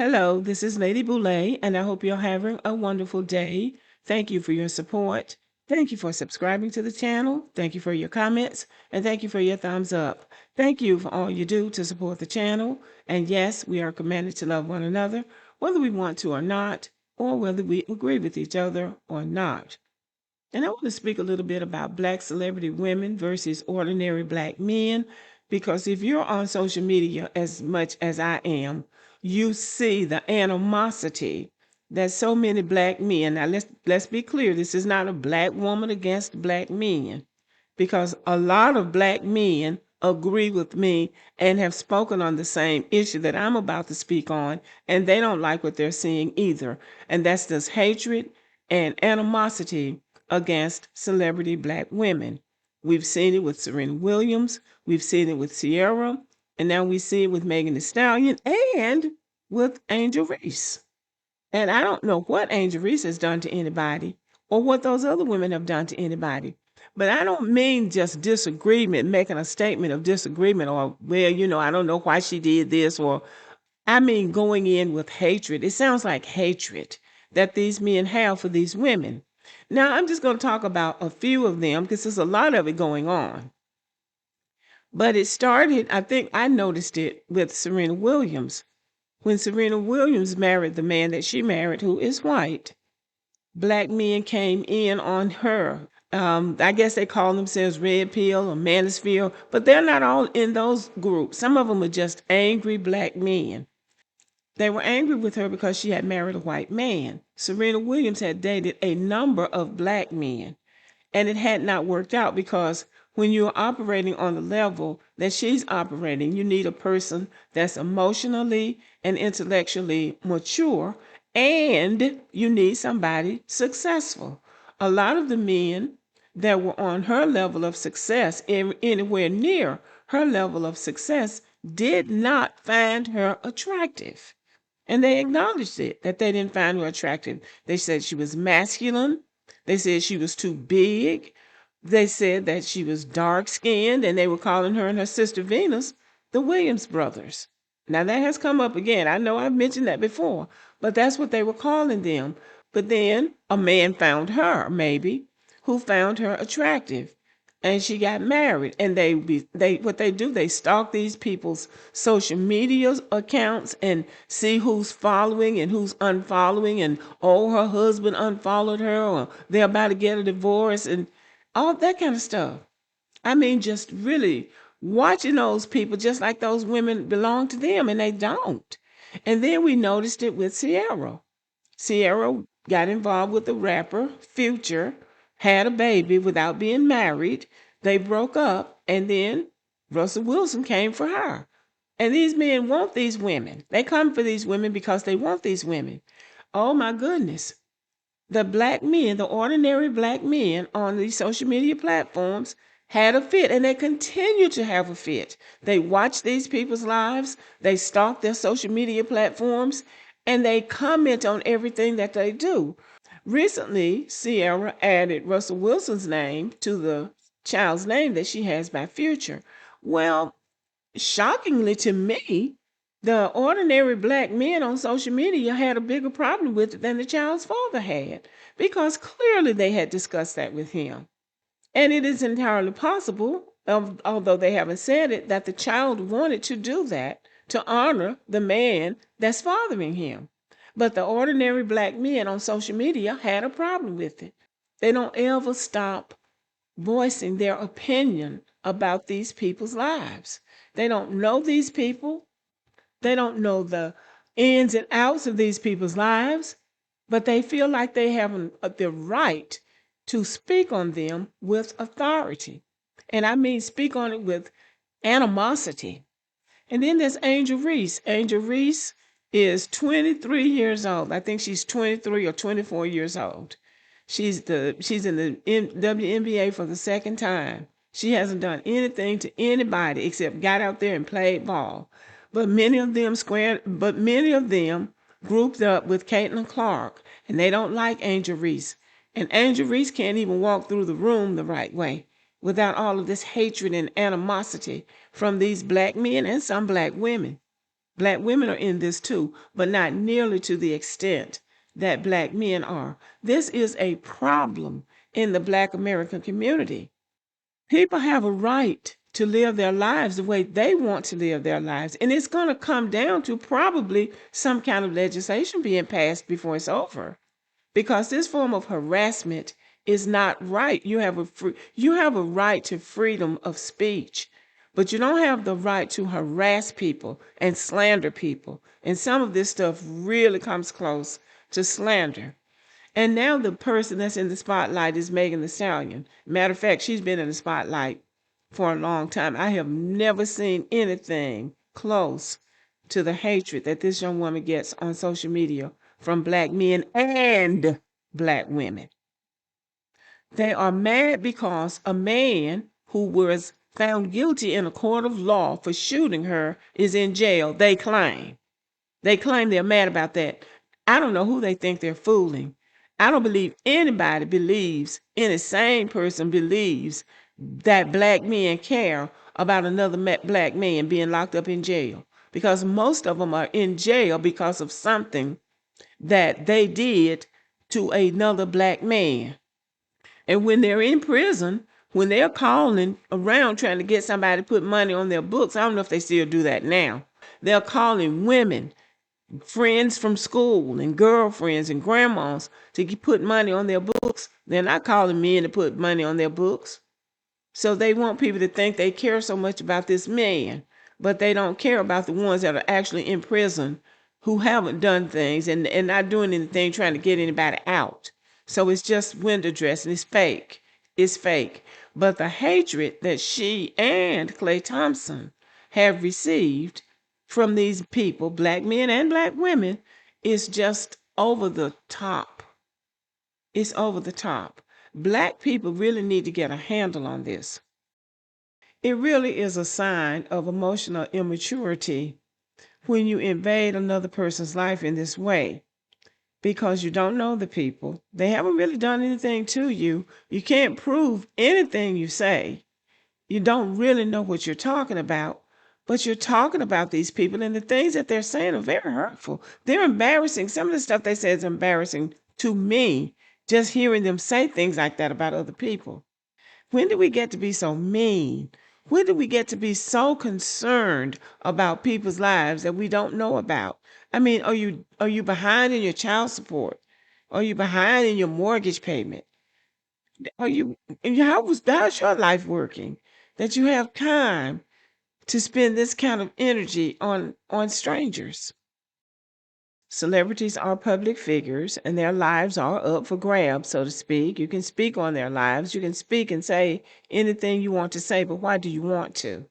Hello, this is Lady Boulay, and I hope you're having a wonderful day. Thank you for your support. Thank you for subscribing to the channel. Thank you for your comments, and thank you for your thumbs up. Thank you for all you do to support the channel. And yes, we are commanded to love one another, whether we want to or not, or whether we agree with each other or not. And I want to speak a little bit about Black celebrity women versus ordinary Black men, because if you're on social media as much as I am, you see the animosity that so many Black men. Now let's be clear, this is not a Black woman against Black men, because a lot of Black men agree with me and have spoken on the same issue that I'm about to speak on, and they don't like what they're seeing either. And that's this hatred and animosity against celebrity Black women. We've seen it with Serena Williams, we've seen it with Ciara, and now we see it with Megan Thee Stallion and with Angel Reese. And I don't know what Angel Reese has done to anybody or what those other women have done to anybody. But I don't mean just disagreement, making a statement of disagreement or, well, I don't know why she did this, or I mean going in with hatred. It sounds like hatred that these men have for these women. Now, I'm just going to talk about a few of them because there's a lot of it going on. But it started, I think I noticed it with Serena Williams. When Serena Williams married the man that she married, who is white, Black men came in on her. I guess they call themselves Red Pill or Manosphere, but they're not all in those groups. Some of them are just angry Black men. They were angry with her because she had married a white man. Serena Williams had dated a number of Black men, and it had not worked out because when you're operating on the level that she's operating, you need a person that's emotionally and intellectually mature, and you need somebody successful. A lot of the men that were on her level of success, anywhere near her level of success, did not find her attractive. And they acknowledged it, that they didn't find her attractive. They said she was masculine. They said she was too big. They said that she was dark-skinned, and they were calling her and her sister Venus the Williams brothers. Now, that has come up again. I know I've mentioned that before, but that's what they were calling them. But then a man found her, maybe, who found her attractive, and she got married. And they stalk these people's social media accounts and see who's following and who's unfollowing, and her husband unfollowed her, or they're about to get a divorce, and all that kind of stuff. I mean, just really watching those people just like those women belong to them, and they don't. And then we noticed it with Ciara. Ciara got involved with the rapper Future, had a baby without being married. They broke up, and then Russell Wilson came for her. And these men want these women. They come for these women because they want these women. Oh my goodness. The Black men, the ordinary Black men on these social media platforms had a fit, and they continue to have a fit. They watch these people's lives, they stalk their social media platforms, and they comment on everything that they do. Recently, Ciara added Russell Wilson's name to the child's name that she has by Future. Well, shockingly to me, the ordinary Black men on social media had a bigger problem with it than the child's father had, because clearly they had discussed that with him. And it is entirely possible, although they haven't said it, that the child wanted to do that to honor the man that's fathering him. But the ordinary Black men on social media had a problem with it. They don't ever stop voicing their opinion about these people's lives. They don't know these people. They don't know the ins and outs of these people's lives, but they feel like they have the right to speak on them with authority. And I mean speak on it with animosity. And then there's Angel Reese. Angel Reese is 23 years old. I think she's 23 or 24 years old. She's in the WNBA for the second time. She hasn't done anything to anybody except got out there and played ball. But many of them grouped up with Caitlin Clark, and they don't like Angel Reese. And Angel Reese can't even walk through the room the right way without all of this hatred and animosity from these Black men and some Black women. Black women are in this too, but not nearly to the extent that Black men are. This is a problem in the Black American community. People have a right to live their lives the way they want to live their lives. And it's going to come down to probably some kind of legislation being passed before it's over, because this form of harassment is not right. You have a right to freedom of speech, but you don't have the right to harass people and slander people. And some of this stuff really comes close to slander. And now the person that's in the spotlight is Megan Thee Stallion. Matter of fact, she's been in the spotlight for a long time. I have never seen anything close to the hatred that this young woman gets on social media from Black men and Black women. They are mad because a man who was found guilty in a court of law for shooting her is in jail, they claim. They claim they're mad about that. I don't know who they think they're fooling. I don't believe any sane person believes that Black men care about another Black man being locked up in jail, because most of them are in jail because of something that they did to another Black man. And when they're in prison, when they're calling around trying to get somebody to put money on their books, I don't know if they still do that now. They're calling women, friends from school, and girlfriends and grandmas to put money on their books. They're not calling men to put money on their books. So they want people to think they care so much about this man, but they don't care about the ones that are actually in prison who haven't done things and not doing anything trying to get anybody out. So it's just window dressing. It's fake. It's fake. But the hatred that she and Klay Thompson have received from these people, Black men and Black women, is just over the top. It's over the top. Black people really need to get a handle on this. It really is a sign of emotional immaturity when you invade another person's life in this way, because you don't know the people. They haven't really done anything to you. You can't prove anything you say. You don't really know what you're talking about, but you're talking about these people, and the things that they're saying are very hurtful. They're embarrassing. Some of the stuff they say is embarrassing to me, just hearing them say things like that about other people. When did we get to be so mean? When did we get to be so concerned about people's lives that we don't know about? I mean, are you behind in your child support? Are you behind in your mortgage payment? How's your life working that you have time to spend this kind of energy on strangers? Celebrities are public figures, and their lives are up for grabs, so to speak. You can speak on their lives. You can speak and say anything you want to say, but why do you want to?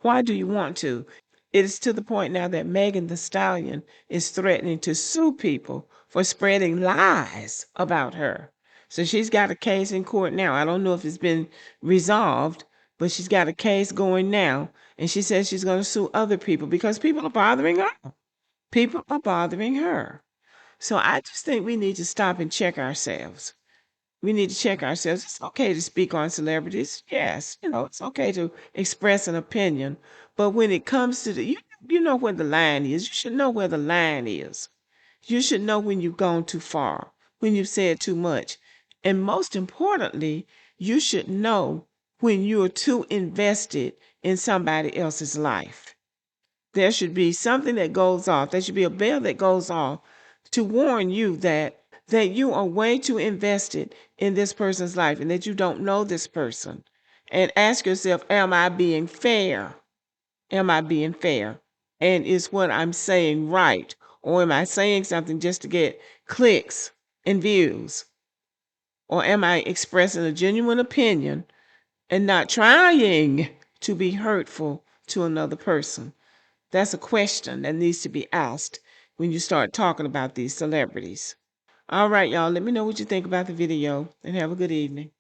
Why do you want to? It is to the point now that Megan Thee Stallion is threatening to sue people for spreading lies about her. So she's got a case in court now. I don't know if it's been resolved, but she's got a case going now, and she says she's going to sue other people because people are bothering her. People are bothering her. So I just think we need to stop and check ourselves. We need to check ourselves. It's okay to speak on celebrities. Yes, it's okay to express an opinion. But when it comes to you know where the line is. You should know where the line is. You should know when you've gone too far, when you've said too much. And most importantly, you should know when you're too invested in somebody else's life. There should be something that goes off. There should be a bell that goes off to warn you that you are way too invested in this person's life and that you don't know this person. And ask yourself, am I being fair? Am I being fair? And is what I'm saying right? Or am I saying something just to get clicks and views? Or am I expressing a genuine opinion and not trying to be hurtful to another person? That's a question that needs to be asked when you start talking about these celebrities. All right, y'all, let me know what you think about the video, and have a good evening.